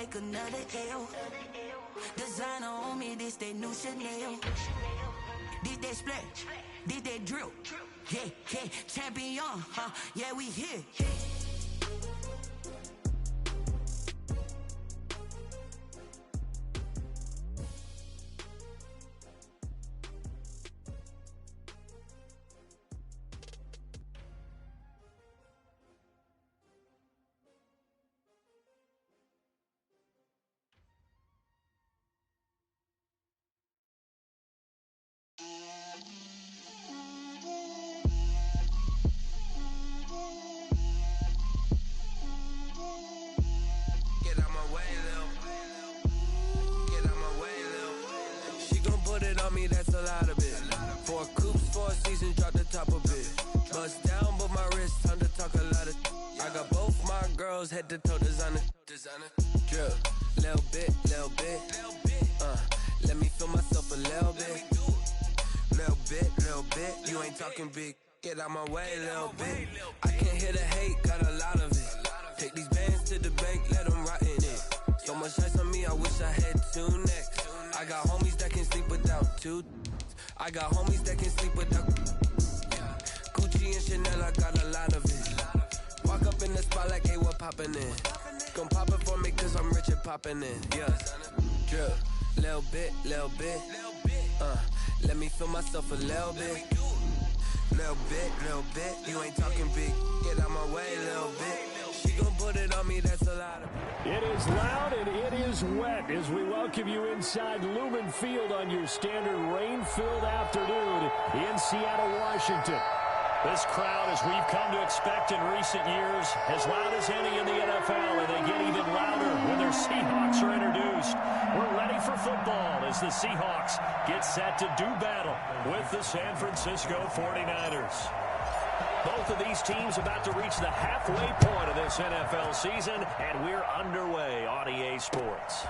take another L. Designer on me, this that new Chanel. This that splash, this that drill. Yeah, yeah, champion, huh? Yeah, we here. That's a lot of it. 4 coops, 4 seasons, drop the top of it. Bust down, but my wrist, time to talk a lot of. I got both my girls head to toe designer. Drill, little bit. Let me feel myself a little bit. Little bit. You ain't talking big. Get out my way, little bit. I can't hear the hate, got a lot of it. Take these bands to the bank, let them rot in it. So much ice on me, I wish I had 2 necks. I got homies that can sleep without 2. I got homies that can sleep without. Gucci and Chanel, I got a lot of it. Walk up in the spot like, hey, what poppin' in? Gon' pop it for me cause I'm rich and poppin' in. Yeah, drill, little bit. Let me feel myself a little bit. Little bit. You ain't talking big. Get out my way, little bit. She gon' put it on me, that's a lot of. It is loud and it is wet as we welcome you inside Lumen Field on your standard rain-filled afternoon in Seattle, Washington. This crowd, as we've come to expect in recent years, as loud as any in the NFL, and they get even louder when their Seahawks are introduced. We're ready for football as the Seahawks get set to do battle with the San Francisco 49ers. Both of these teams about to reach the halfway point of this NFL season, and we're underway on EA Sports.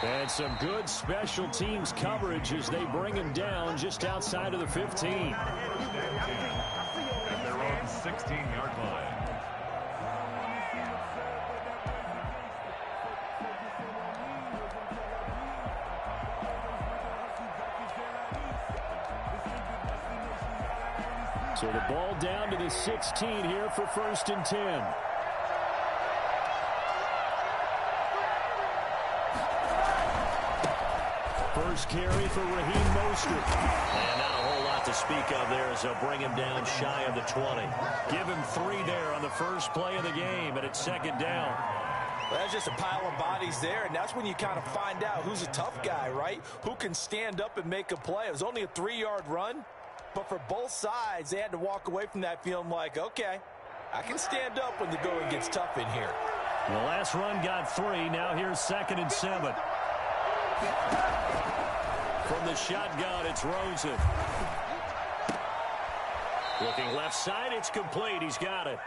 And some good special teams coverage as they bring him down just outside of the 15. At their own 16-yard line. So the ball down to the 16 here for 1st and 10. First carry for Raheem Mostert. And not a whole lot to speak of there as they'll bring him down shy of the 20. Give him 3 there on the first play of the game, and it's 2nd down. Well, that's just a pile of bodies there, and that's when you kind of find out who's a tough guy, right? Who can stand up and make a play. It was only a 3-yard run. But for both sides, they had to walk away from that feeling like, okay, I can stand up when the going gets tough in here. The last run got 3. Now here's 2nd and 7. From the shotgun, it's Rosen. Looking left side, it's complete. He's got it.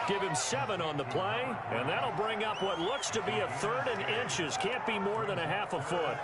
Give him 7 on the play, and that'll bring up what looks to be a 3rd and inches. Can't be more than a half a foot.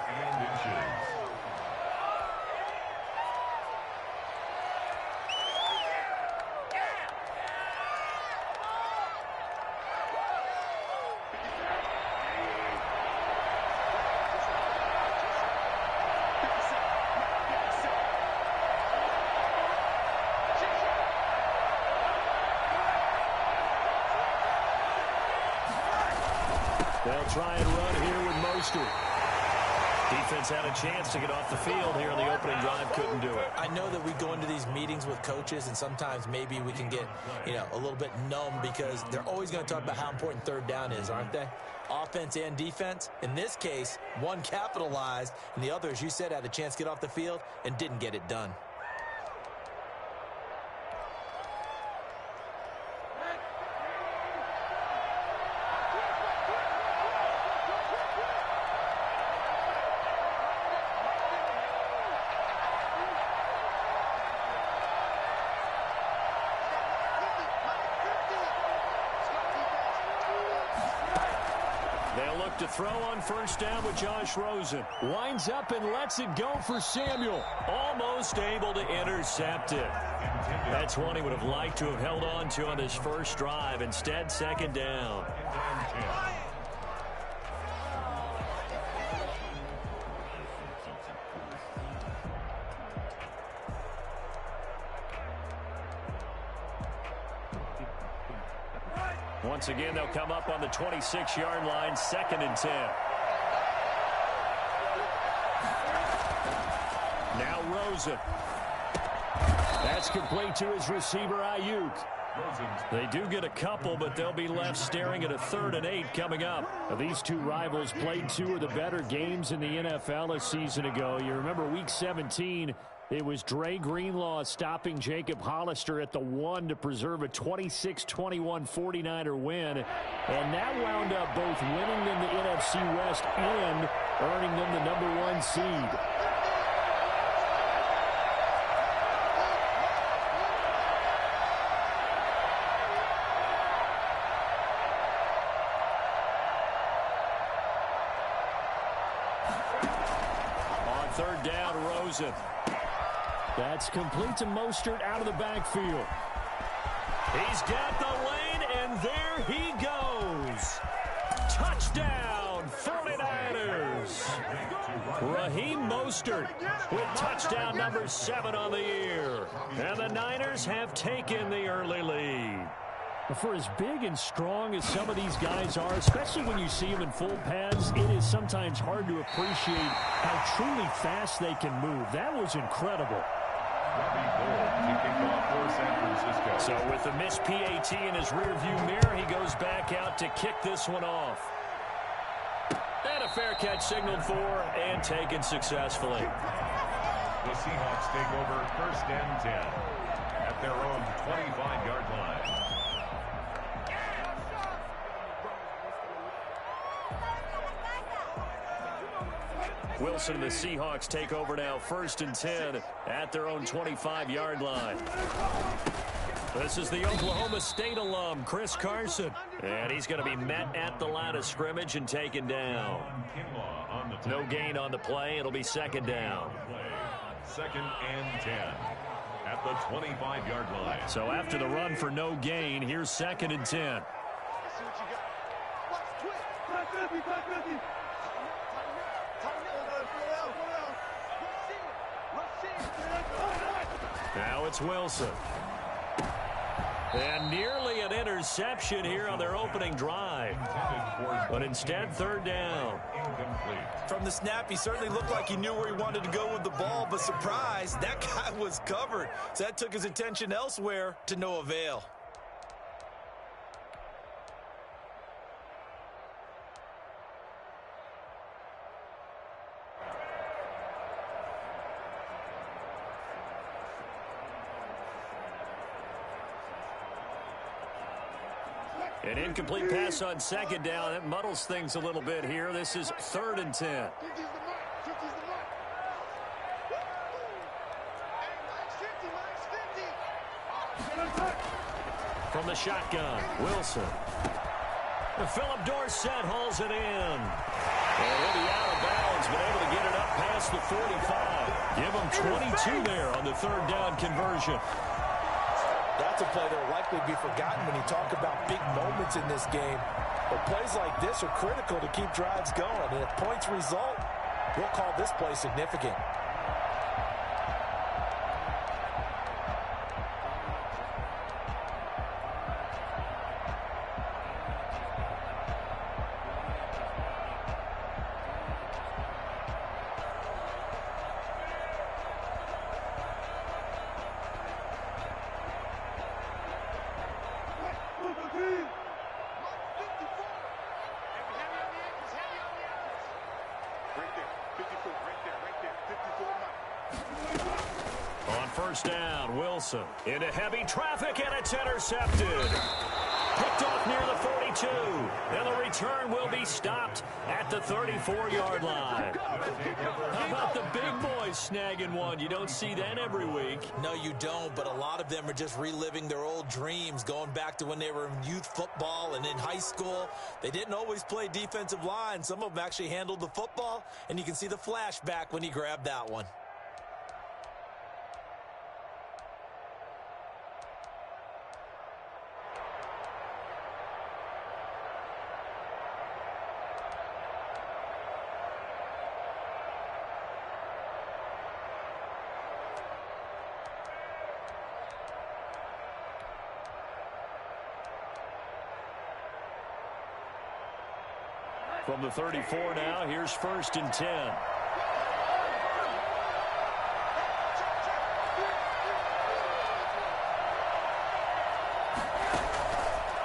They'll try and run here with Mostert. Defense had a chance to get off the field here in the opening drive, couldn't do it. I know that we go into these meetings with coaches, and sometimes maybe we can get, a little bit numb because they're always going to talk about how important 3rd down is, aren't they? Offense and defense. In this case, one capitalized, and the other, as you said, had a chance to get off the field and didn't get it done. look to throw on first down with Josh Rosen. Winds up and lets it go for Samuel. Almost able to intercept it. That's one he would have liked to have held on to on his first drive. Instead, second down. Once again, they'll come up on the 26-yard line, 2nd and 10. Now Rosen. That's complete to his receiver, Ayuk. They do get a couple, but they'll be left staring at a 3rd and 8 coming up. Now, these two rivals played two of the better games in the NFL a season ago. You remember Week 17, it was Dre Greenlaw stopping Jacob Hollister at the 1 to preserve a 26-21 49er win. And that wound up both winning them the NFC West and earning them the #1 seed. On 3rd down, Rosen. That's complete to Mostert out of the backfield. He's got the lane, and there he goes. Touchdown, 49ers. Raheem Mostert with touchdown number 7 on the year. And the Niners have taken the early lead. For as big and strong as some of these guys are, especially when you see them in full pads, it is sometimes hard to appreciate how truly fast they can move. That was incredible. So with the missed PAT in his rearview mirror, he goes back out to kick this one off. And a fair catch signaled for and taken successfully. The Seahawks take over 1st and 10 at their own 25-yard line. Wilson and the Seahawks take over now, 1st and 10 at their own 25-yard line. This is the Oklahoma State alum, Chris Carson. And he's going to be met at the line of scrimmage and taken down. No gain on the play. It'll be 2nd down. 2nd and 10 at the 25-yard line. So after the run for no gain, here's 2nd and 10. Now it's Wilson. And nearly an interception here on their opening drive. But instead, 3rd down. From the snap, he certainly looked like he knew where he wanted to go with the ball, but surprise, that guy was covered. So that took his attention elsewhere to no avail. An incomplete pass on 2nd down. It muddles things a little bit here. This is 3rd and 10. From the shotgun, Wilson. Philip Dorsett hauls it in. And he'll be out of bounds, but able to get it up past the 45. Give him 22 there on the 3rd down conversion. That's a play that will likely be forgotten when you talk about big moments in this game. But plays like this are critical to keep drives going. And if points result, we'll call this play significant. On 1st down, Wilson into heavy traffic, and it's intercepted. Picked off near the 42. And the return will be stopped at the 34-yard line. How about the big boys guys snagging one. You don't see that every week. No, you don't, but a lot of them are just reliving their old dreams, going back to when they were in youth football and in high school. They didn't always play defensive line. Some of them actually handled the football, and you can see the flashback when he grabbed that one. From the 34 now, here's 1st and 10.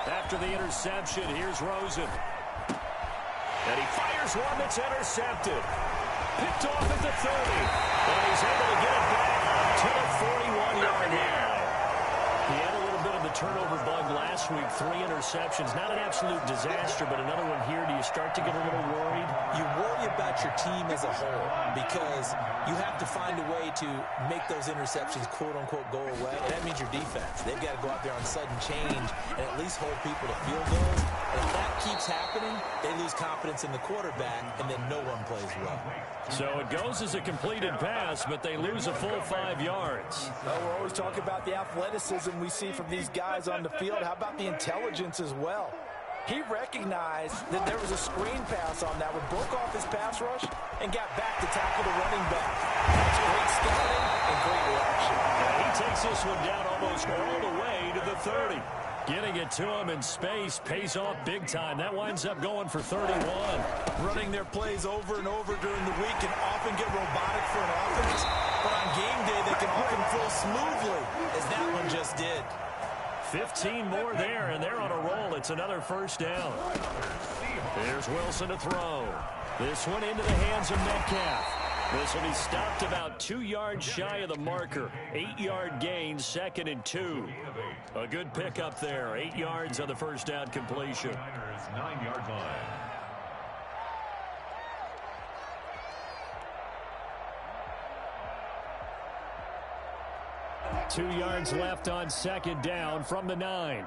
After the interception, here's Rosen. And he fires one that's intercepted. Picked off at the 30. And he's able to get it back to the 41-yard line. He had a little bit of the turnover bug last week, 3 interceptions. Not an absolute disaster, but another one here. Do you start to get a little worried? You worry about your team as a whole because you have to find a way to make those interceptions, quote-unquote, go away. And that means your defense. They've got to go out there on sudden change and at least hold people to field goals. And if that keeps happening, they lose confidence in the quarterback, and then no one plays well. So it goes as a completed pass, but they lose a full 5 yards. Well, we're always talking about the athleticism we see from these guys on the field. How about the intelligence as well? He recognized that there was a screen pass on that one, broke off his pass rush, and got back to tackle the running back. That's great scouting and great reaction. And he takes this one down almost all the way to the 30. Getting it to him in space pays off big time. That winds up going for 31. Running their plays over and over during the week can often get robotic for an offense, but on game day they can often flow smoothly, as that one just did. 15 more there, and they're on a roll. It's another 1st down. There's Wilson to throw. This one into the hands of Metcalf. This will be stopped about 2 yards shy of the marker. 8-yard gain, 2nd and 2. A good pickup there. 8 yards on the 1st down completion. 9-yard line. Two yards left on 2nd down from the 9.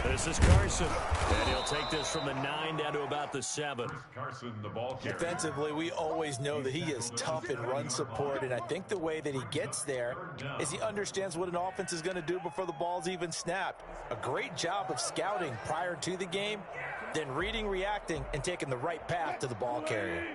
This is Carson. And he'll take this from the 9 down to about the 7. Carson, the ball carrier. Defensively, we always know that he is tough in run support, and I think the way that he gets there is he understands what an offense is going to do before the ball's even snapped. A great job of scouting prior to the game, then reading, reacting, and taking the right path to the ball carrier.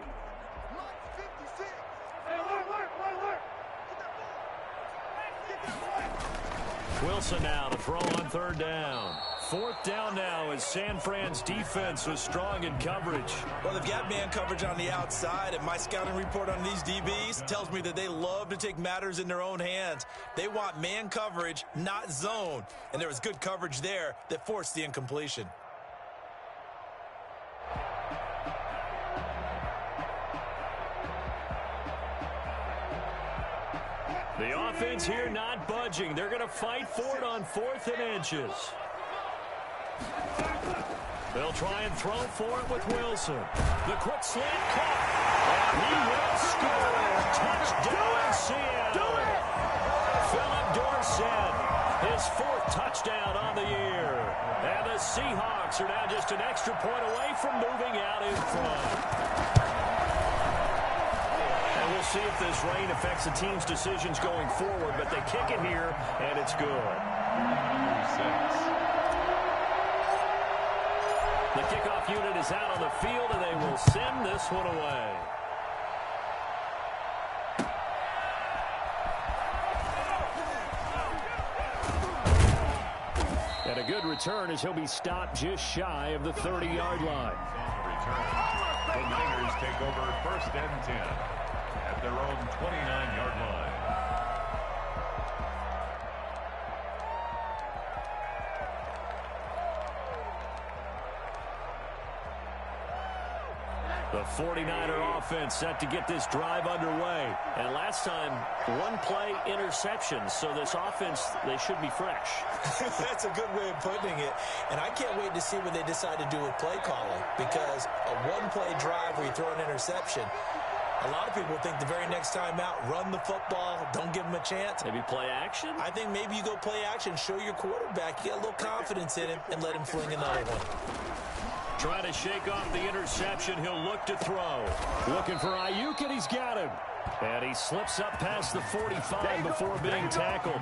Wilson now to throw on 3rd down. 4th down now as San Fran's defense was strong in coverage. Well, they've got man coverage on the outside, and my scouting report on these DBs tells me that they love to take matters in their own hands. They want man coverage, not zone. And there was good coverage there that forced the incompletion. The offense here not budging. They're going to fight for it on 4th and inches. They'll try and throw for it with Wilson. The quick slant caught. And he will score. Touchdown, Seattle. Philip Dorsett, his 4th touchdown on the year. And the Seahawks are now just an extra point away from moving out in front. And we'll see if this rain affects the team's decisions going forward, but they kick it here, and it's good. The kickoff unit is out on the field, and they will send this one away. And a good return as he'll be stopped just shy of the 30-yard line. The Niners take over 1st and 10 at their own 29-yard line. The 49er offense set to get this drive underway. And last time, one-play interception. So this offense, they should be fresh. That's a good way of putting it. And I can't wait to see what they decide to do with play calling. Because a one-play drive where you throw an interception, a lot of people think the very next time out, run the football, don't give them a chance. Maybe play action? I think maybe you go play action, show your quarterback, you get a little confidence in him, and let him fling another one. Trying to shake off the interception. He'll look to throw. Looking for Ayuk, and he's got him. And he slips up past the 45 before being tackled.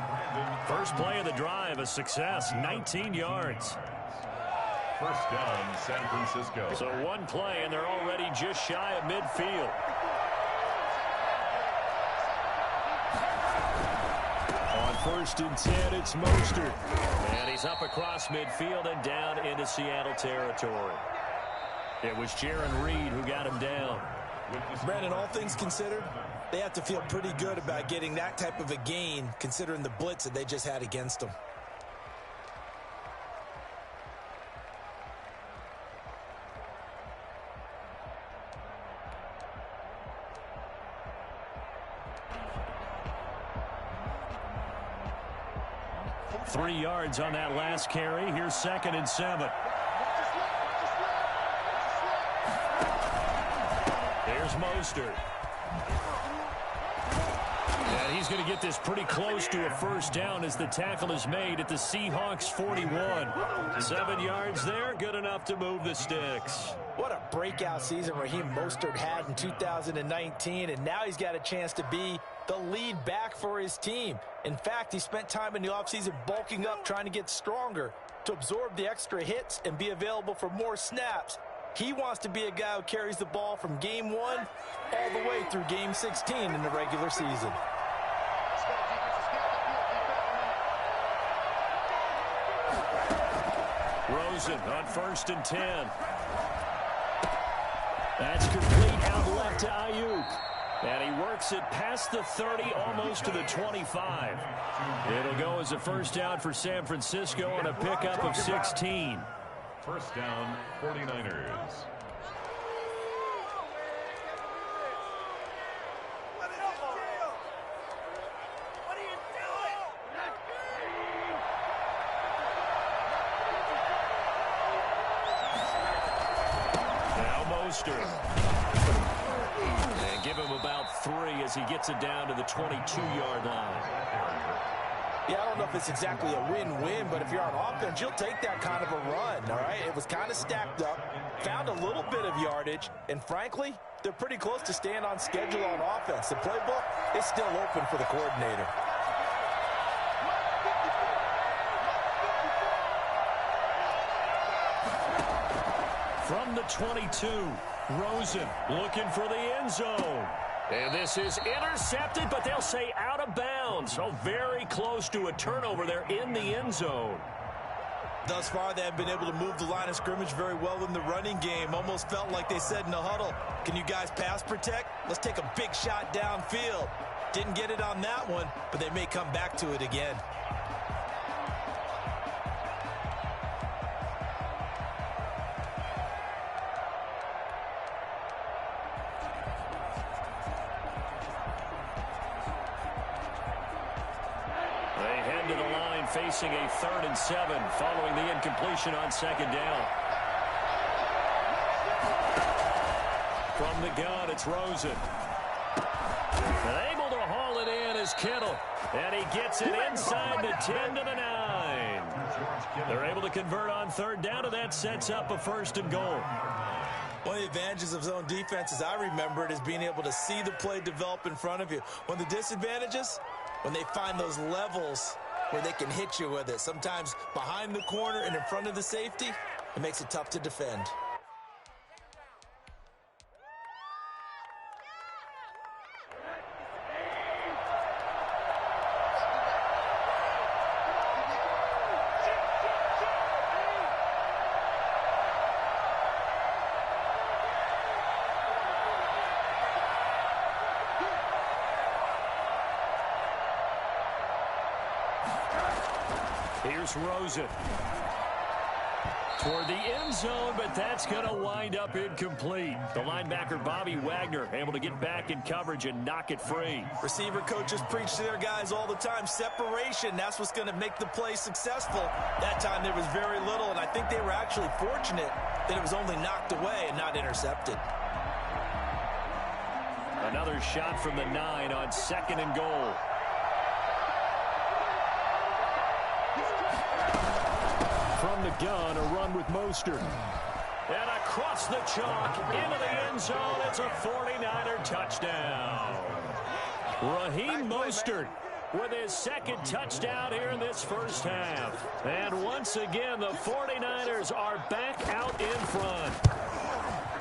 First play of the drive, a success, 19 yards. First down, San Francisco. So one play, and they're already just shy of midfield. On 1st and 10, it's Mostert. And he's up across midfield and down into Seattle territory. It was Jaron Reed who got him down. Brandon, all things considered, they have to feel pretty good about getting that type of a gain, considering the blitz that they just had against them. Three yards on that last carry. Here's 2nd and 7. Here's Mostert. And he's going to get this pretty close to a first down as the tackle is made at the Seahawks 41. 7 yards there, good enough to move the sticks. What a breakout season Raheem Mostert had in 2019, and now he's got a chance to be the lead back for his team. In fact, he spent time in the offseason bulking up, trying to get stronger to absorb the extra hits and be available for more snaps. He wants to be a guy who carries the ball from game 1 all the way through game 16 in the regular season. Rosen on 1st and 10. That's complete out left to Ayuk. And he works it past the 30, almost to the 25. It'll go as a first down for San Francisco on a pickup of 16. First down, 49ers. Now Mostert. And give him about 3 as he gets it down to the 22-yard line. Yeah, I don't know if it's exactly a win-win, but if you're on offense, you'll take that kind of a run, all right? It was kind of stacked up, found a little bit of yardage, and frankly, they're pretty close to staying on schedule on offense. The playbook is still open for the coordinator. From the 22, Rosen looking for the end zone. And this is intercepted, but they'll say out of bounds. So very close to a turnover there in the end zone. Thus far, they have been able to move the line of scrimmage very well in the running game. Almost felt like they said in the huddle, can you guys pass protect? Let's take a big shot downfield. Didn't get it on that one, but they may come back to it again. Facing a 3rd and 7 following the incompletion on 2nd down. From the gun, it's Rosen. And able to haul it in is Kittle. And he gets it inside the 10 to the 9. They're able to convert on 3rd down, and that sets up a 1st and goal. One of the advantages of zone defense, as I remember it, is being able to see the play develop in front of you. One of the disadvantages, when they find those levels where they can hit you with it. Sometimes behind the corner and in front of the safety, it makes it tough to defend. Here's Rosen. toward the end zone, but that's going to wind up incomplete. The linebacker, Bobby Wagner, able to get back in coverage and knock it free. Receiver coaches preach to their guys all the time. Separation, that's what's going to make the play successful. That time there was very little, and I think they were actually fortunate that it was only knocked away and not intercepted. Another shot from the 9 on 2nd and goal. From the gun, a run with Mostert. And across the chalk, into the end zone, it's a 49er touchdown. Raheem Mostert with his 2nd touchdown here in this first half. And once again, the 49ers are back out in front.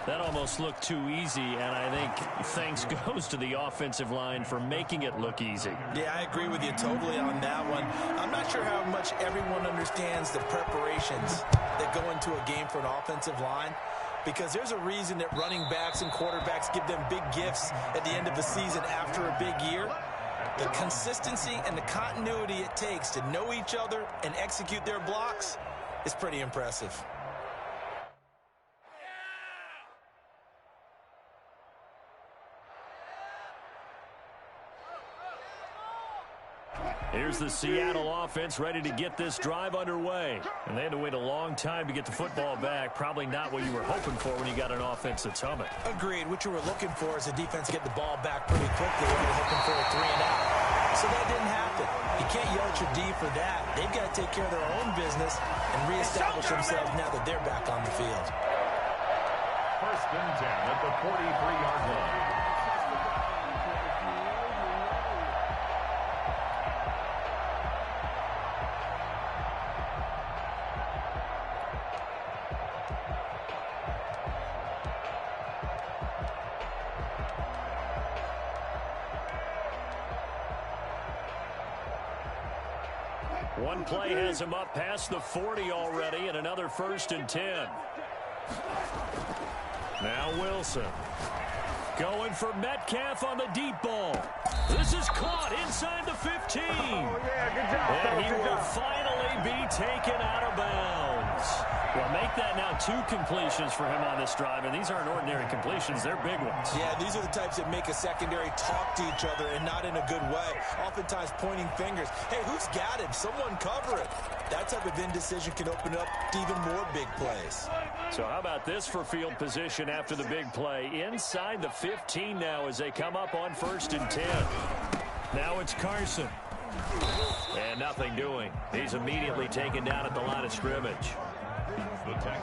That almost looked too easy, and I think thanks goes to the offensive line for making it look easy. Yeah, I agree with you totally on that one. I'm not sure how much everyone understands the preparations that go into a game for an offensive line, because there's a reason that running backs and quarterbacks give them big gifts at the end of the season after a big year. The consistency and the continuity it takes to know each other and execute their blocks is pretty impressive. Here's the Seattle offense ready to get this drive underway. And they had to wait a long time to get the football back. Probably not what you were hoping for when you got an offense that's humming. Agreed. What you were looking for is the defense to get the ball back pretty quickly. You were hoping for a 3-and-out. So that didn't happen. You can't yell at your D for that. They've got to take care of their own business and reestablish themselves now that they're back on the field. 1st and 10 at the 43-yard line. One play has him up past the 40 already, and another 1st and 10. Now Wilson going for Metcalf on the deep ball. This is caught inside the 15. And he will finally be taken out of bounds. Well, make that now 2 completions for him on this drive, and these aren't ordinary completions. They're big ones. Yeah, these are the types that make a secondary talk to each other and not in a good way. Oftentimes pointing fingers. Hey, who's got him? Someone cover it. That type of indecision can open up to even more big plays. So how about this for field position after the big play? Inside the 15 now as they come up on 1st and 10. Now it's Carson. And nothing doing. He's immediately taken down at the line of scrimmage.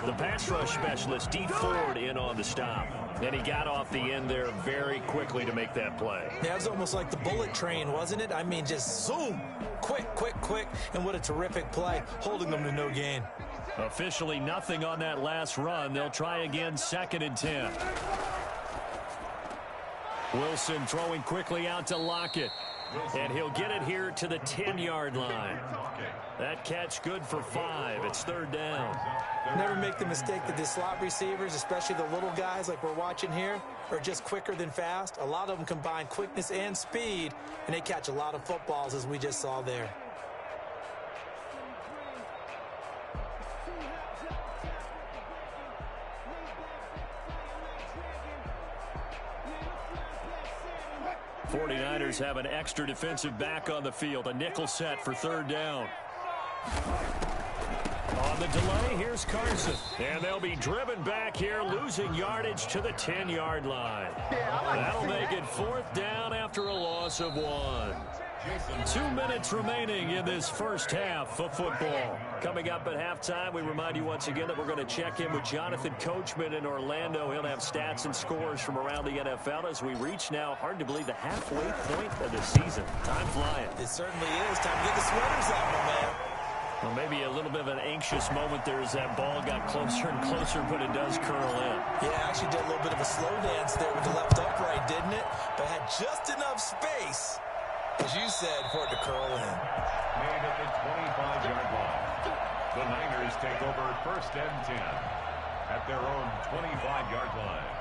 The pass rush specialist, D. Ford, in on the stop. And he got off the end there very quickly to make that play. Yeah, it was almost like the bullet train, wasn't it? I mean, just zoom. Quick, quick, quick. And what a terrific play, holding them to no gain. Officially nothing on that last run. They'll try again 2nd and 10. Wilson throwing quickly out to Lockett. And he'll get it here to the 10-yard line. That catch good for 5. It's 3rd down. Never make the mistake that the slot receivers, especially the little guys like we're watching here, are just quicker than fast. A lot of them combine quickness and speed, and they catch a lot of footballs, as we just saw there. '49ers have an extra defensive back on the field. A nickel set for 3rd down. On the delay, here's Carson. And they'll be driven back here, losing yardage to the 10-yard line. That'll make it 4th down after a loss of 1. 2 minutes remaining in this first half of football. Coming up at halftime, we remind you once again that we're going to check in with Jonathan Coachman in Orlando. He'll have stats and scores from around the NFL as we reach now, hard to believe, the halfway point of the season. Time flying. It certainly is. Time to get the sweaters out, my man. Well, maybe a little bit of an anxious moment there as that ball got closer and closer, but it does curl in. Yeah, actually did a little bit of a slow dance there with the left upright, didn't it? But had just enough space, as you said, for it to curl in. Made at the 25-yard line. The Niners take over 1st and 10 at their own 25-yard line.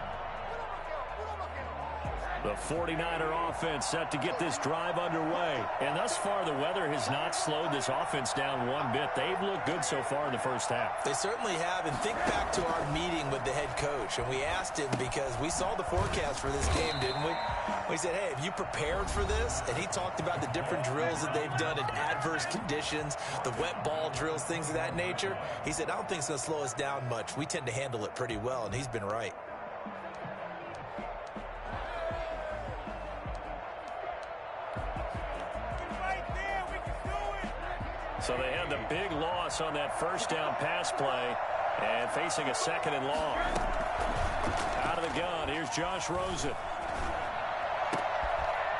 The 49er offense set to get this drive underway. And thus far, the weather has not slowed this offense down one bit. They've looked good so far in the first half. They certainly have. And think back to our meeting with the head coach. And we asked him because we saw the forecast for this game, didn't we? We said, hey, have you prepared for this? And he talked about the different drills that they've done in adverse conditions, the wet ball drills, things of that nature. He said, I don't think it's going to slow us down much. We tend to handle it pretty well, and he's been right. So they had the big loss on that first down pass play and facing a second and long. Out of the gun, here's Josh Rosen.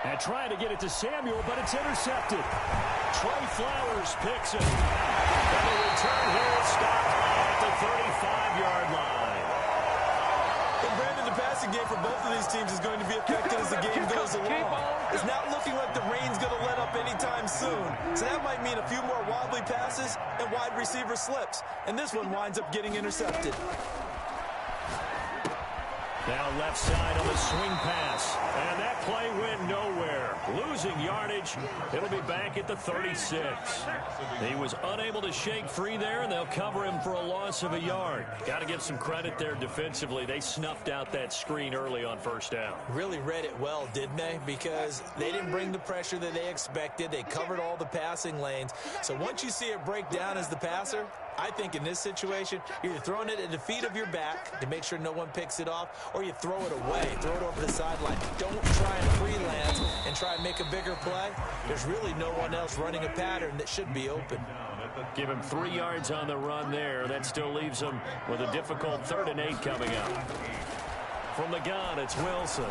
And trying to get it to Samuel, but it's intercepted. Trey Flowers picks it. And the return here is stopped at the 35-yard line. And Brandon, the passing game for both of these teams is going to be affected as the game goes along. It's not looking like the rain's going to let up anytime soon. So that might mean a few more wobbly passes and wide receiver slips. And this one winds up getting intercepted. Now left side on the swing pass. And that play went nowhere. Losing yardage. It'll be back at the 36. He was unable to shake free there, and they'll cover him for a loss of a yard. Got to give some credit there defensively. They snuffed out that screen early on first down. Really read it well, didn't they? Because they didn't bring the pressure that they expected. They covered all the passing lanes. So once you see it break down as the passer, I think in this situation, you're either throwing it at the feet of your back to make sure no one picks it off, or you throw it away, throw it over the sideline. Don't try and freelance and try and make a bigger play. There's really no one else running a pattern that should be open. Give him 3 yards on the run there. That still leaves him with a difficult 3rd and 8 coming up. From the gun, it's Wilson.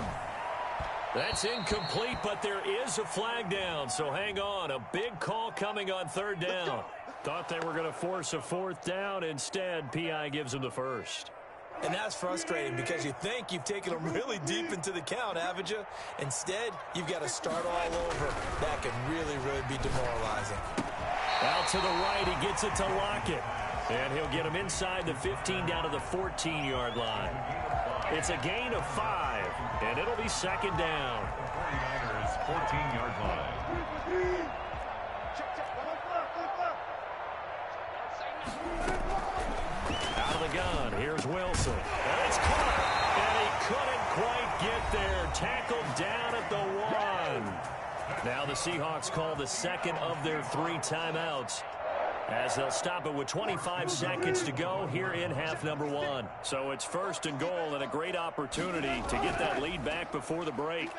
That's incomplete, but there is a flag down, so hang on. A big call coming on 3rd down. Thought they were going to force a 4th down. Instead, P.I. gives them the first. And that's frustrating because you think you've taken them really deep into the count, haven't you? Instead, you've got to start all over. That can really, really be demoralizing. Out to the right, he gets it to Lockett. And he'll get him inside the 15 down to the 14-yard line. It's a gain of 5, and it'll be 2nd down. 49ers 14-yard line. Out of the gun, here's Wilson. And it's caught, and he couldn't quite get there. Tackled down at the 1. Now the Seahawks call the 2nd of their 3 timeouts, as they'll stop it with 25 seconds to go here in half number 1. So it's 1st and goal, and a great opportunity to get that lead back before the break.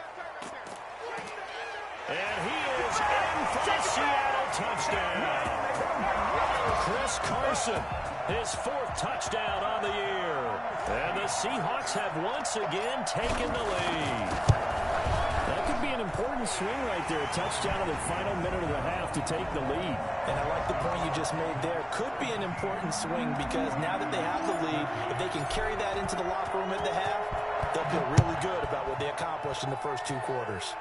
And he is in for the Seattle touchdown. Chris Carson, his 4th touchdown on the year. And the Seahawks have once again taken the lead. That could be an important swing right there. A touchdown in the final minute of the half to take the lead. And I like the point you just made there. Could be an important swing because now that they have the lead, if they can carry that into the locker room at the half, they'll feel really good about what they accomplished in the first 2 quarters.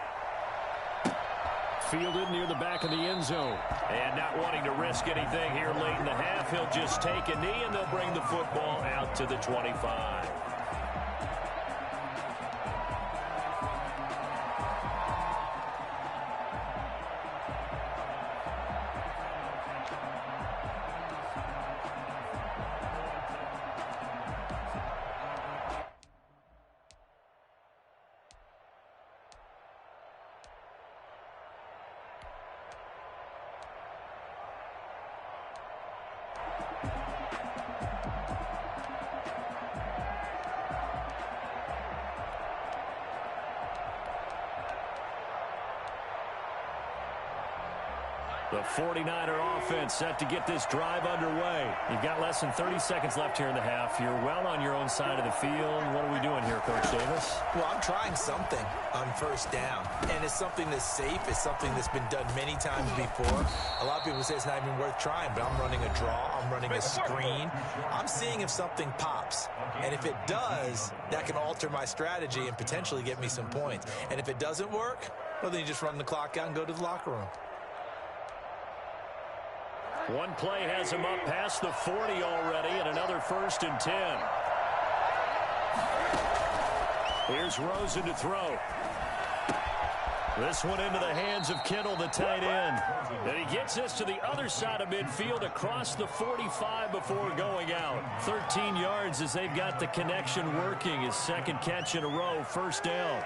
Fielded near the back of the end zone. And not wanting to risk anything here late in the half, he'll just take a knee, and they'll bring the football out to the 25. The 49er offense set to get this drive underway. You've got less than 30 seconds left here in the half. You're well on your own side of the field. What are we doing here, Coach Davis? Well, I'm trying something on 1st down, and it's something that's safe. It's something that's been done many times before. A lot of people say it's not even worth trying, but I'm running a draw. I'm running a screen. I'm seeing if something pops, and if it does, that can alter my strategy and potentially get me some points. And if it doesn't work, well, then you just run the clock out and go to the locker room. One play has him up past the 40 already, and another 1st and 10. Here's Rosen to throw. This one into the hands of Kittle, the tight end. And he gets this to the other side of midfield across the 45 before going out. 13 yards as they've got the connection working. His second catch in a row, first down.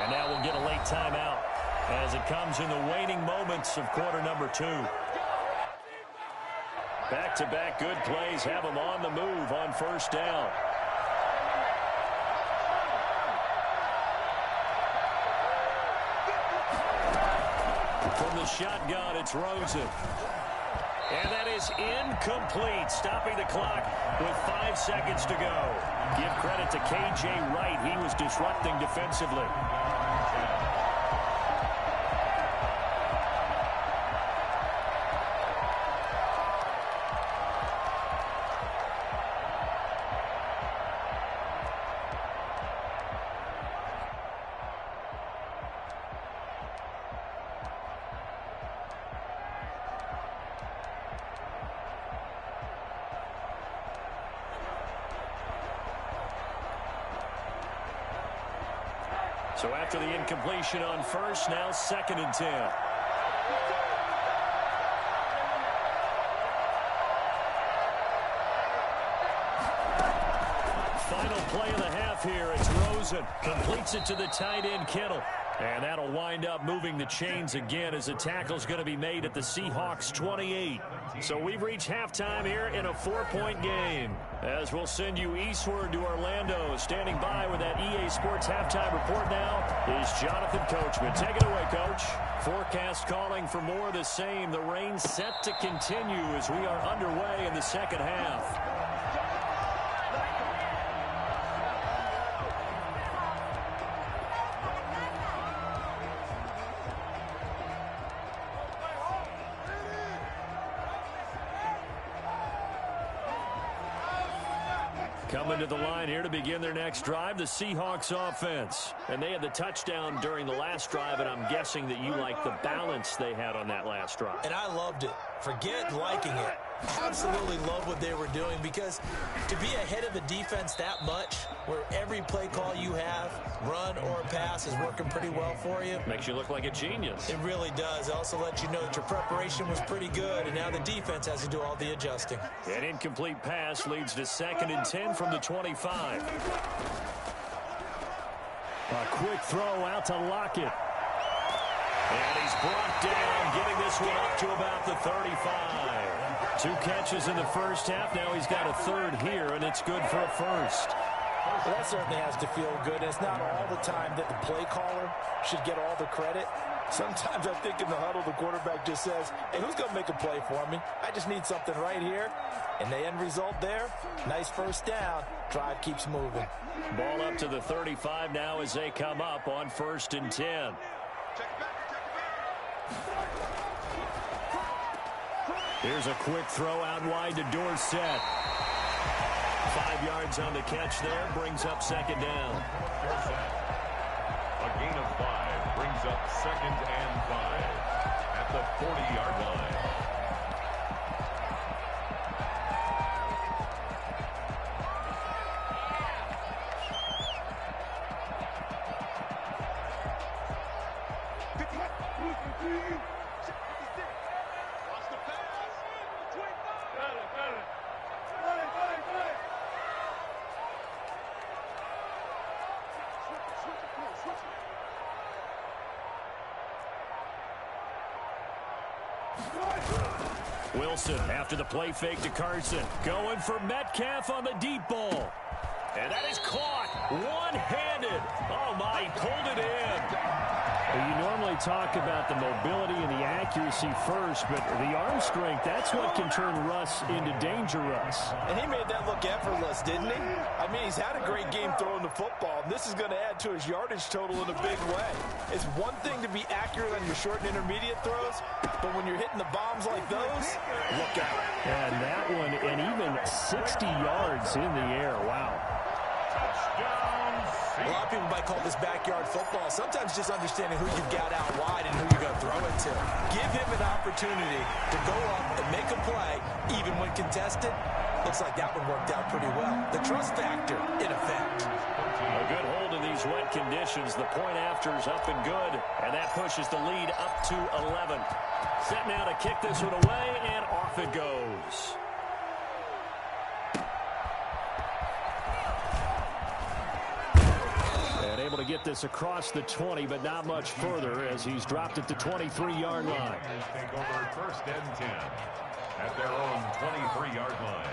And now we'll get a late timeout as it comes in the waning moments of quarter number 2. Back-to-back good plays have them on the move on first down. From the shotgun, it's Rosen. And that is incomplete, stopping the clock with 5 seconds to go. Give credit to K.J. Wright. He was disrupting defensively. So after the incompletion on first, now 2nd and 10. Final play of the half here. It's Rosen. Completes it to the tight end, Kittle. And that'll wind up moving the chains again as the tackle's going to be made at the Seahawks 28. So we've reached halftime here in a 4-point game. As we'll send you eastward to Orlando. Standing by with that EA Sports halftime report now is Jonathan Coachman. Take it away, Coach. Forecast calling for more of the same. The rain set to continue as we are underway in the second half. Coming to the line here to begin their next drive, the Seahawks offense. And they had the touchdown during the last drive, and I'm guessing that you like the balance they had on that last drive. And I loved it. Forget liking it. Absolutely love what they were doing, because to be ahead of the defense that much, where every play call you have, run or pass, is working pretty well for you. Makes you look like a genius. It really does. It also lets you know that your preparation was pretty good, and now the defense has to do all the adjusting. An incomplete pass leads to 2nd and 10 from the 25. A quick throw out to Lockett. And he's brought down, getting this one up to about the 35. 2 catches in the first half. Now he's got a third here, and it's good for a first. Well, that certainly has to feel good. It's not all the time that the play caller should get all the credit. Sometimes I think in the huddle, the quarterback just says, hey, who's going to make a play for me? I just need something right here. And the end result there, nice first down. Drive keeps moving. Ball up to the 35 now as they come up on 1st and 10. Here's a quick throw out wide to Dorsett. 5 yards on the catch there, brings up 2nd down. A gain of 5 brings up 2nd and 5 at the 40-yard line. Wilson after the play fake to Carson. Going for Metcalf on the deep ball. And that is caught one-handed. Oh, my, he pulled it in. Well, you normally talk about the mobility and the accuracy first, but the arm strength, that's what can turn Russ into danger Russ. And he made that look effortless, didn't he? I mean, he's had a great game throwing the football, and this is going to add to his yardage total in a big way. It's one thing to be accurate on your short and intermediate throws, but when you're hitting the bombs like those, look out. And that one, and even 60 yards in the air. Wow. A lot of people might call this backyard football. Sometimes just understanding who you've got out wide and who you're going to throw it to. Give him an opportunity to go up and make a play, even when contested. Looks like that one worked out pretty well. The trust factor in effect. A good hold in these wet conditions. The point after is up and good, and that pushes the lead up to 11. Set now to kick this one away, and off it goes. And able to get this across the 20, but not much further as he's dropped it to 23-yard line. Take over first and 10 at their own 23-yard line.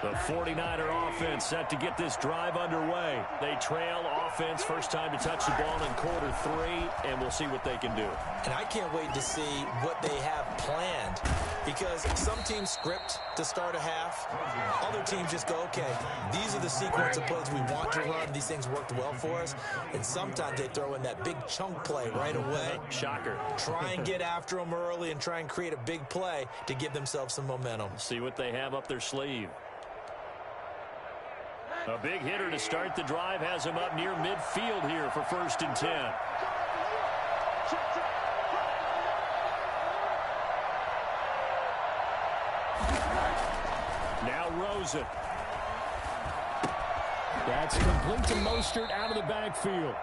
The 49er offense set to get this drive underway. They trail offense, first time to touch the ball in quarter 3, and we'll see what they can do. And I can't wait to see what they have planned, because some teams script to start a half. Other teams just go, okay, these are the sequence of plays we want to run. These things worked well for us. And sometimes they throw in that big chunk play right away. Shocker. Try and get after them early and try and create a big play to give themselves some momentum. See what they have up their sleeve. A big hitter to start the drive has him up near midfield here for first and 10. Now Rosen. That's complete to Mostert out of the backfield.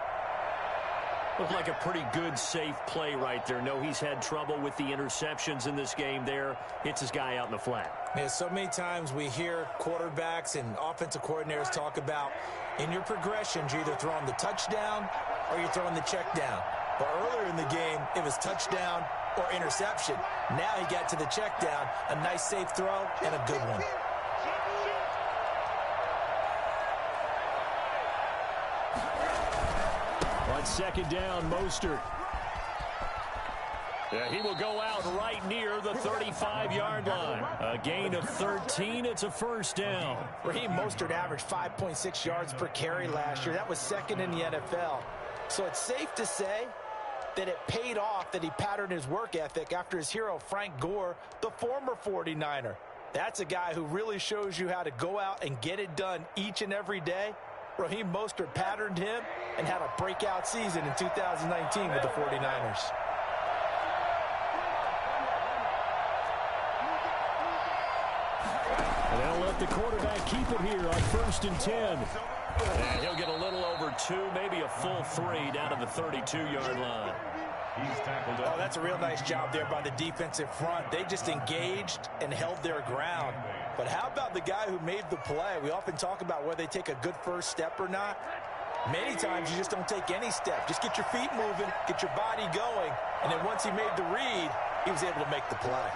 Looked like a pretty good, safe play right there. No, he's had trouble with the interceptions in this game there. Hits his guy out in the flat. Yeah, so many times we hear quarterbacks and offensive coordinators talk about in your progressions, you're either throwing the touchdown or you're throwing the check down. But earlier in the game, it was touchdown or interception. Now he got to the check down, a nice safe throw and a good one. On second down, Mostert. Yeah, he will go out right near the 35-yard line. A gain of 13. It's a first down. Raheem Mostert averaged 5.6 yards per carry last year. That was second in the NFL. So it's safe to say that it paid off that he patterned his work ethic after his hero, Frank Gore, the former 49er. That's a guy who really shows you how to go out and get it done each and every day. Raheem Mostert patterned him and had a breakout season in 2019 with the 49ers. And they'll let the quarterback keep it here on first and 10. And he'll get a little over 2, maybe a full 3 down to the 32-yard line. He's tackled up. Oh, that's a real nice job there by the defensive front. They just engaged and held their ground. But how about the guy who made the play? We often talk about whether they take a good first step or not. Many times you just don't take any step. Just get your feet moving, get your body going, and then once he made the read, he was able to make the play.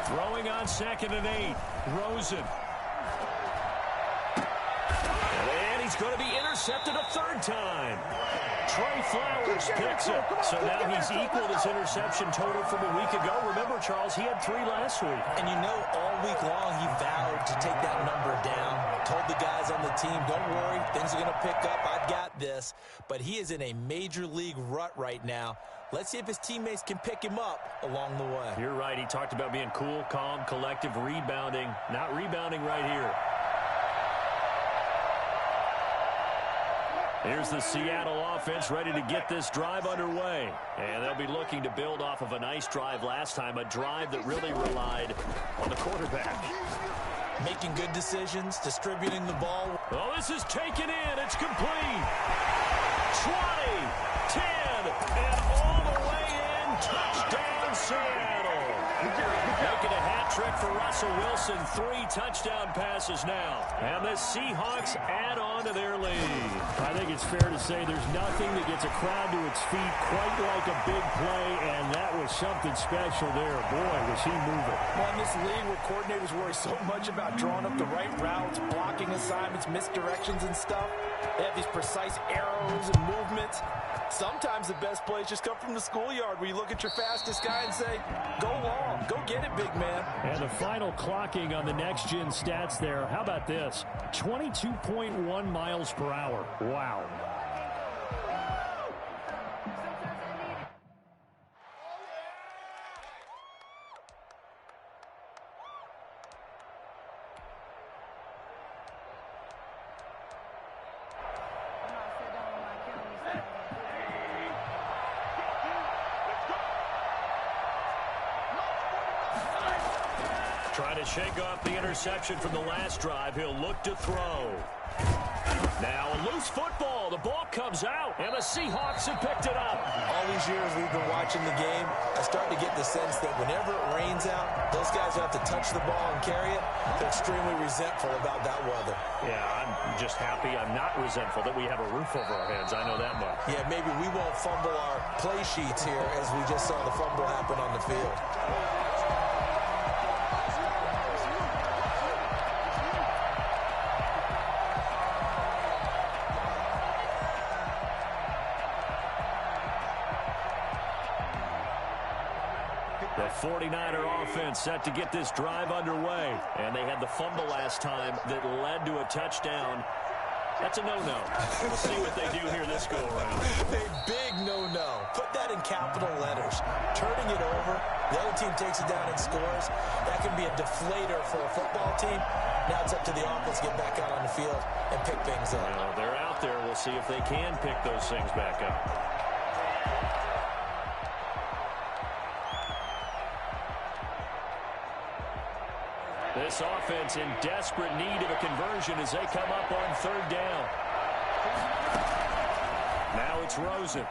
Throwing on second and 8, Rosen. And he's going to be intercepted a third time. Trey Flowers picks it. So now he's equaled his interception total from a week ago. Remember, Charles, he had 3 last week. And you know, all week long he vowed to take that number down. Told the guys on the team, don't worry, things are going to pick up. I've got this. But he is in a major league rut right now. Let's see if his teammates can pick him up along the way. You're right. He talked about being cool, calm, collective, rebounding. Not rebounding right here. Here's the Seattle offense ready to get this drive underway. And they'll be looking to build off of a nice drive last time, a drive that really relied on the quarterback. Making good decisions, distributing the ball. Oh, this is taken in. It's complete. 20, 10, and all the way in. Touchdown, Seattle. Making a hat trick for Russell Wilson. 3 touchdown passes now. And the Seahawks add on to their lead. I think it's fair to say there's nothing that gets a crowd to its feet quite like a big play, and that was something special there. Boy, was he moving. Well, in this league where coordinators worry so much about drawing up the right routes, blocking assignments, misdirections and stuff, they have these precise arrows and movements. Sometimes the best plays just come from the schoolyard where you look at your fastest guy and say, go long, go get it, big man. And the final clocking on the next-gen stats there, how about this? 22.1 miles per hour. Wow. Trying to shake off the interception from the last drive. He'll look to throw. Now a loose football. The ball comes out, and the Seahawks have picked it up. All these years we've been watching the game, I start to get the sense that whenever it rains out, those guys who have to touch the ball and carry it, they're extremely resentful about that weather. Yeah, I'm just happy I'm not resentful that we have a roof over our heads. I know that much. Yeah, maybe we won't fumble our play sheets here as we just saw the fumble happen on the field. The 49er offense set to get this drive underway. And they had the fumble last time that led to a touchdown. That's a no-no. We'll see what they do here this go-around. A big no-no. Put that in capital letters. Turning it over, the other team takes it down and scores. That can be a deflator for a football team. Now it's up to the offense to get back out on the field and pick things up. Well, they're out there. We'll see if they can pick those things back up. This offense in desperate need of a conversion as they come up on third down. Now it's Rosen.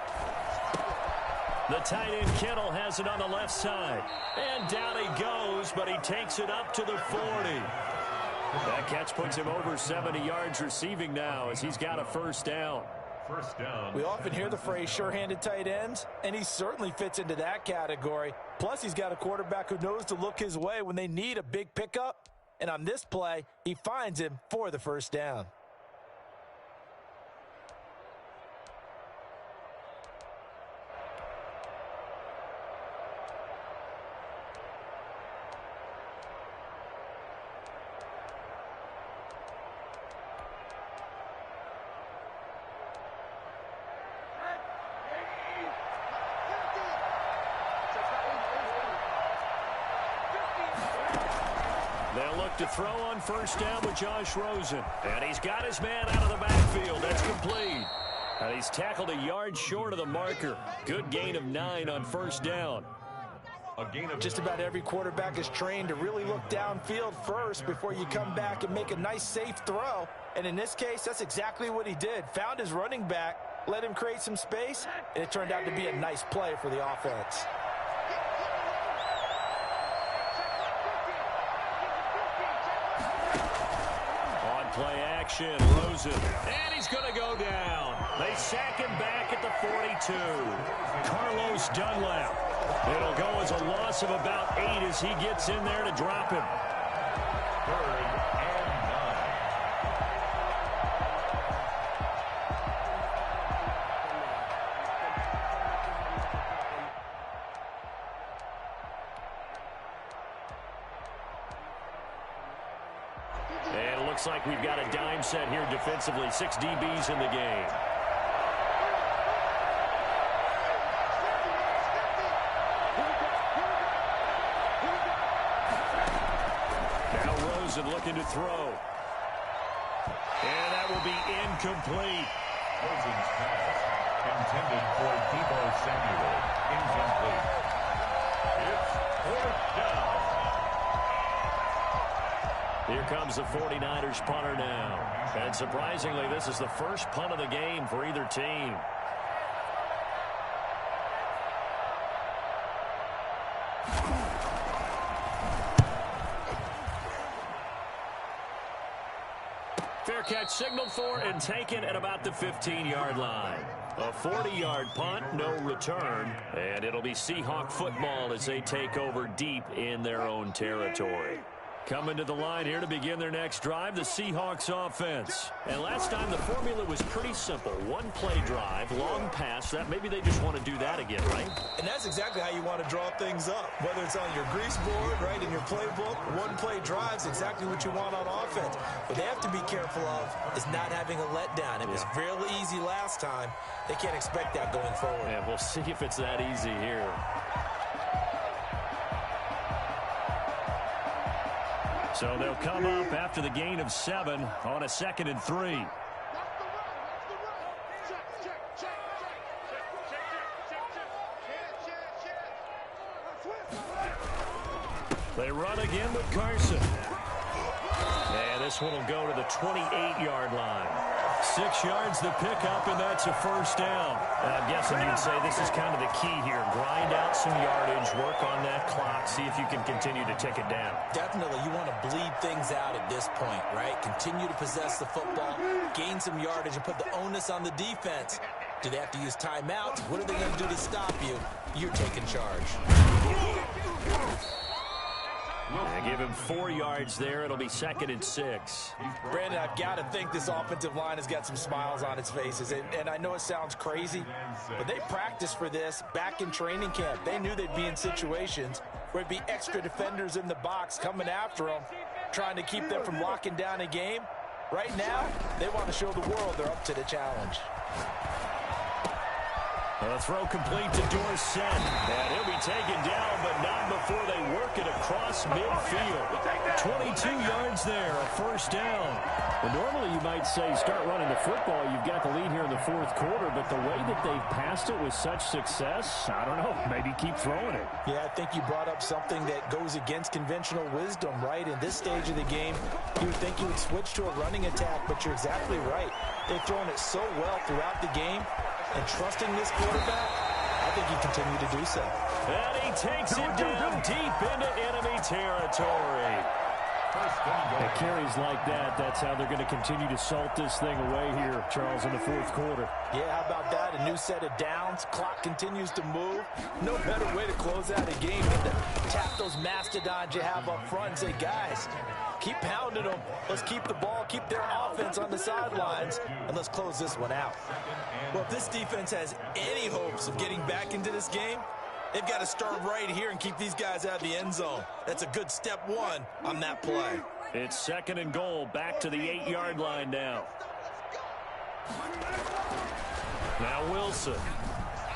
The tight end Kittle has it on the left side. And down he goes, but he takes it up to the 40. That catch puts him over 70 yards receiving now as he's got a first down. First down. We often hear the phrase sure-handed tight ends, and he certainly fits into that category. Plus, he's got a quarterback who knows to look his way when they need a big pickup. And on this play, he finds him for the first down. They'll look to throw on first down with Josh Rosen. And he's got his man out of the backfield. That's complete. And he's tackled a yard short of the marker. Good gain of 9 on first down. A gain of Just about every quarterback is trained to really look downfield first before you come back and make a nice, safe throw. And in this case, that's exactly what he did. Found his running back, let him create some space, and it turned out to be a nice play for the offense. Play action, Rosen, and he's going to go down. They sack him back at the 42. Carlos Dunlap. It'll go as a loss of about 8 as he gets in there to drop him. third and 9. And it looks like we've got a dime set here defensively. 6 DBs in the game. Now Rosen looking to throw. And that will be incomplete. Rosen's pass intended for Deebo Samuel. Incomplete. It's fourth down. Here comes the 49ers punter now. And surprisingly, this is the first punt of the game for either team. Fair catch signaled for and taken at about the 15-yard line. A 40-yard punt, no return. And it'll be Seahawk football as they take over deep in their own territory. Coming to the line here to begin their next drive, the Seahawks offense. And last time the formula was pretty simple. One play drive, long pass. That maybe they just want to do that again, right? And that's exactly how you want to draw things up. Whether it's on your grease board, right, in your playbook, one play drive's exactly what you want on offense. What they have to be careful of is not having a letdown. It was real easy last time. They can't expect that going forward. And we'll see if it's that easy here. So they'll come up after the gain of 7 on a 2nd and 3. They run again with Carson. And this one will go to the 28-yard line. 6 yards the pickup, and that's a first down. I'm guessing you'd say this is kind of the key here. Grind out some yardage, work on that clock, see if you can continue to tick it down. Definitely, you want to bleed things out at this point, right? Continue to possess the football, gain some yardage, and put the onus on the defense. Do they have to use timeouts? What are they going to do to stop you? You're taking charge. They give him 4 yards there. It'll be 2nd and 6. Brandon, I've got to think this offensive line has got some smiles on its faces. And I know it sounds crazy, but they practiced for this back in training camp. They knew they'd be in situations where there'd be extra defenders in the box coming after them, trying to keep them from locking down a game. Right now, they want to show the world they're up to the challenge. A throw complete to Dorsett. And he'll be taken down, but not before they work it across midfield. 22 yards there, a first down. Well, normally you might say start running the football. You've got the lead here in the 4th quarter, but the way that they've passed it with such success, I don't know, maybe keep throwing it. Yeah, I think you brought up something that goes against conventional wisdom, right? In this stage of the game, you would think you would switch to a running attack, but you're exactly right. They've thrown it so well throughout the game. And trusting this quarterback, I think he continued to do so. And he takes it down deep into enemy territory. At carries like that, that's how they're going to continue to salt this thing away here, Charles, in the 4th quarter. Yeah, how about that? A new set of downs. Clock continues to move. No better way to close out a game than to tap those mastodons you have up front and say, guys, keep pounding them. Let's keep the ball, keep their offense on the sidelines, and let's close this one out. Well, if this defense has any hopes of getting back into this game, they've got to start right here and keep these guys out of the end zone. That's a good step 1 on that play. It's 2nd and goal, back to the 8-yard line now. Now Wilson.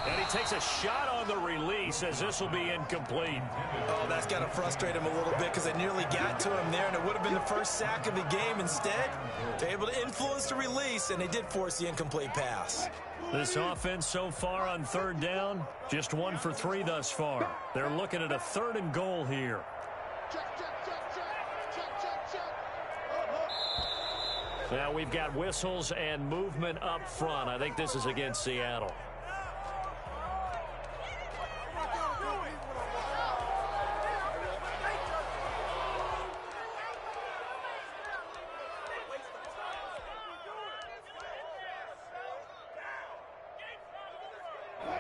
And he takes a shot on the release as this will be incomplete. Oh, that's got to frustrate him a little bit because they nearly got to him there, and it would have been the first sack of the game. Instead, they're able to influence the release, and they did force the incomplete pass. This offense so far on 3rd down, just 1 for 3 thus far. They're looking at a 3rd and goal here. Now we've got whistles and movement up front. I think this is against Seattle.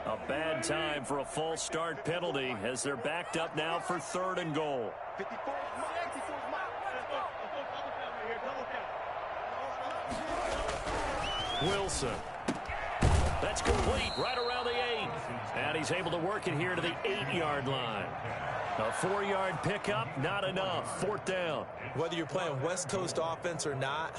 A bad time for a false start penalty as they're backed up now for 3rd and goal. Wilson. That's complete right around the 8. And he's able to work it here to the 8-yard line. A 4-yard pickup, not enough. 4th down. Whether you're playing West Coast offense or not,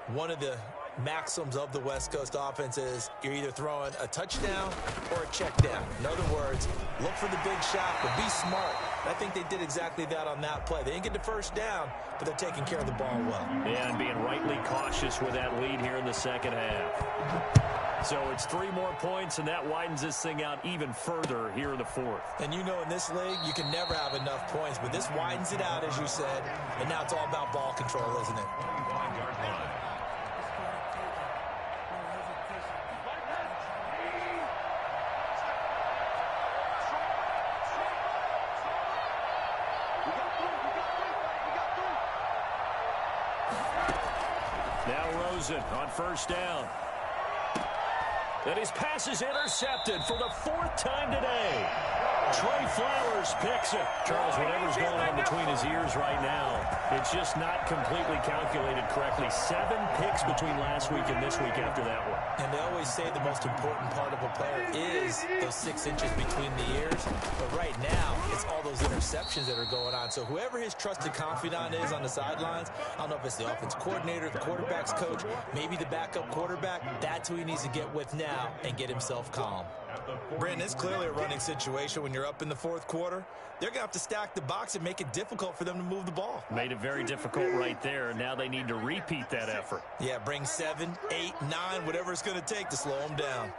one of the maxims of the West Coast offense is you're either throwing a touchdown or a check down. In other words, look for the big shot, but be smart. I think they did exactly that on that play. They didn't get the first down, but they're taking care of the ball well. Yeah, and being rightly cautious with that lead here in the 2nd half. So it's 3 more points, and that widens this thing out even further here in the 4th. And you know in this league, you can never have enough points, but this widens it out, as you said, and now it's all about ball control, isn't it? Now Rosen on 1st down. And his pass is intercepted for the 4th time today. Trey Flowers picks it. Charles, whatever's going on between his ears right now, it's just not completely calculated correctly. 7 picks between last week and this week after that one. And they always say the most important part of a player is those 6 inches between the ears. But right now, it's all those interceptions that are going on. So whoever his trusted confidant is on the sidelines, I don't know if it's the offense coordinator, the quarterback's coach, maybe the backup quarterback, that's who he needs to get with now and get himself calm. Brandon, it's clearly a running situation when you're up in the 4th quarter. They're going to have to stack the box and make it difficult for them to move the ball. Made it very difficult right there. Now they need to repeat that effort. Yeah, bring 7, 8, 9, whatever it's going to take to slow them down.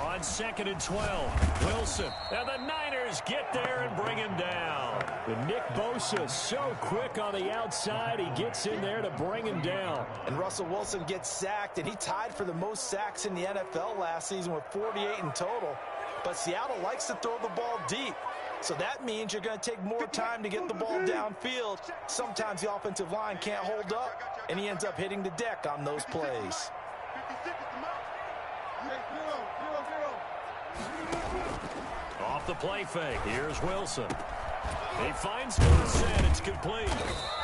On It's 2nd and 12. Wilson. And the Niners get there and bring him down. And Nick Bosa so quick on the outside. He gets in there to bring him down. And Russell Wilson gets sacked, and he tied for the most sacks in the NFL last season with 48 in total. But Seattle likes to throw the ball deep. So that means you're going to take more time to get the ball downfield. Sometimes the offensive line can't hold up, and he ends up hitting the deck on those plays. Off the play fake. Here's Wilson. He finds Wilson. It's complete.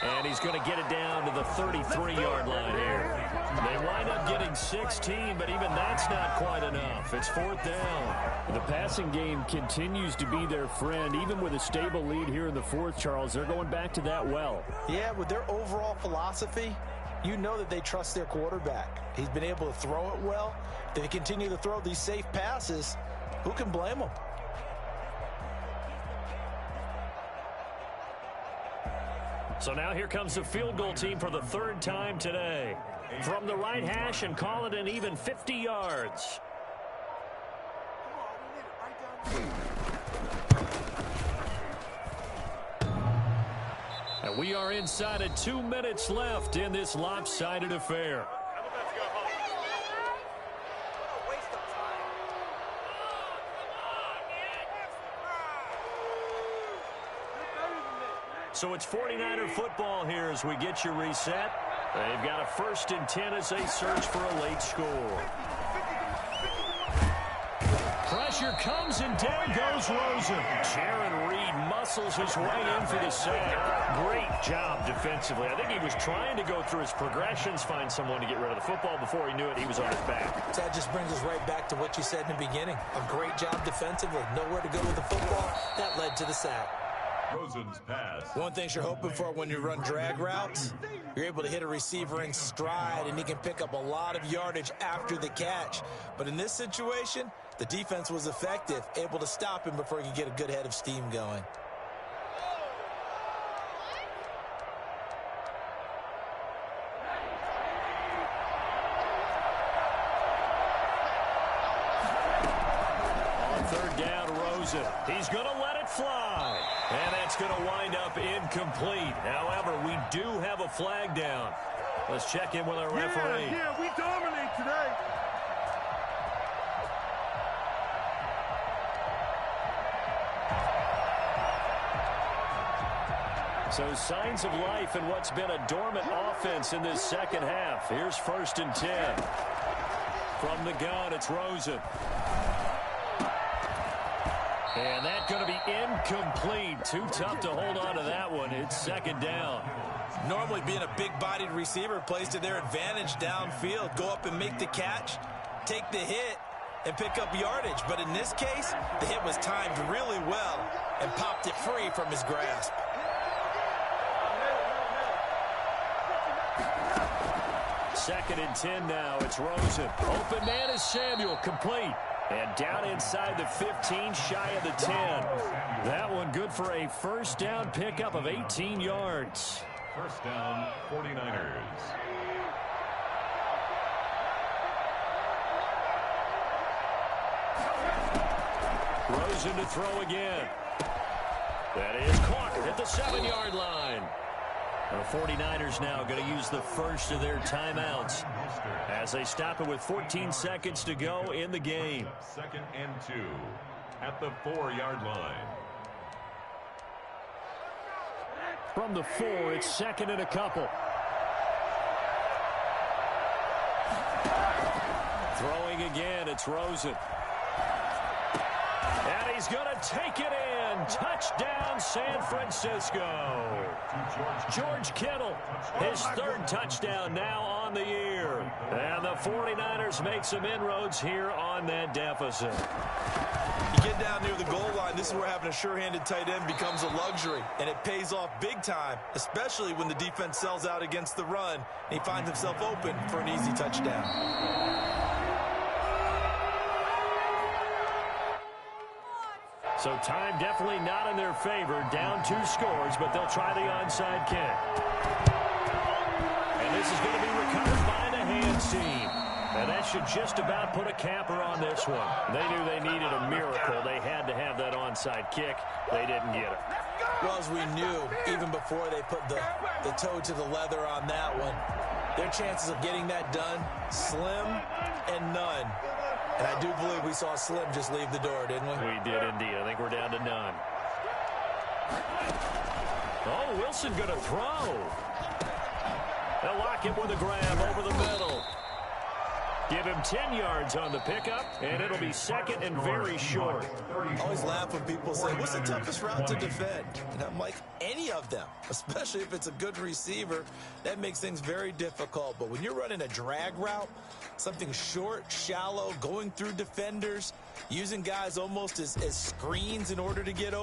And he's going to get it down to the 33-yard line here. They wind up getting 16, but even that's not quite enough. It's 4th down. The passing game continues to be their friend. Even with a stable lead here in the 4th, Charles, they're going back to that well. Yeah, with their overall philosophy, you know that they trust their quarterback. He's been able to throw it well. If they continue to throw these safe passes, who can blame them? So now here comes the field goal team for the 3rd time today. From the right hash and call it an even 50 yards. And we are inside of 2 minutes left in this lopsided affair. So it's 49er football here as we get you reset. They've got a 1st and 10 as they search for a late score. Pressure comes and down goes Rosen. Jaron Reed muscles his way in for the sack. Great job defensively. I think he was trying to go through his progressions, find someone to get rid of the football. Before he knew it, he was on his back. So that just brings us right back to what you said in the beginning. A great job defensively. Nowhere to go with the football. That led to the sack. Rosen's pass. One thing you're hoping for when you run drag routes, you're able to hit a receiver in stride, and he can pick up a lot of yardage after the catch. But in this situation, the defense was effective, able to stop him before he could get a good head of steam going. On 3rd down, Rosen. He's going to let it fly. And that's going to wind up incomplete. However, we do have a flag down. Let's check in with our referee. Yeah, we dominate today. So signs of life in what's been a dormant offense in this 2nd half. Here's 1st and 10. From the gun, it's Rosen. And that's going to be incomplete. Too tough to hold on to that one. It's 2nd down. Normally being a big-bodied receiver plays to their advantage downfield. Go up and make the catch, take the hit, and pick up yardage. But in this case, the hit was timed really well and popped it free from his grasp. Second and 10 now. It's Rosen. Open man is Samuel. Complete. And down inside the 15, shy of the 10. That one good for a 1st down pickup of 18 yards. 1st down, 49ers. Rosen to throw again. That is caught at the 7-yard line. The 49ers now going to use the first of their timeouts as they stop it with 14 seconds to go in the game. 2nd and 2 at the 4-yard line. From the 4, it's 2nd and a couple. Throwing again, it's Rosen. And he's going to take it in. Touchdown, San Francisco. George Kittle, his 3rd touchdown now on the year. And the 49ers make some inroads here on that deficit. You get down near the goal line, this is where having a sure-handed tight end becomes a luxury, and it pays off big time, especially when the defense sells out against the run, and he finds himself open for an easy touchdown. So time definitely not in their favor. Down 2 scores, but they'll try the onside kick. And this is going to be recovered by the hands team. And that should just about put a capper on this one. They knew they needed a miracle. They had to have that onside kick. They didn't get it. Well, as we knew, even before they put the toe to the leather on that one, their chances of getting that done, slim and none. And I do believe we saw Slim just leave the door, didn't we? We did indeed. I think we're down to none. Oh, Wilson going to throw. They'll lock him with a grab over the middle. Give him 10 yards on the pickup, and it'll be second and very short. I always laugh when people say, what's the toughest route to defend? And I'm like, any of them, especially if it's a good receiver. That makes things very difficult. But when you're running a drag route, something short, shallow, going through defenders, using guys almost as screens in order to get over,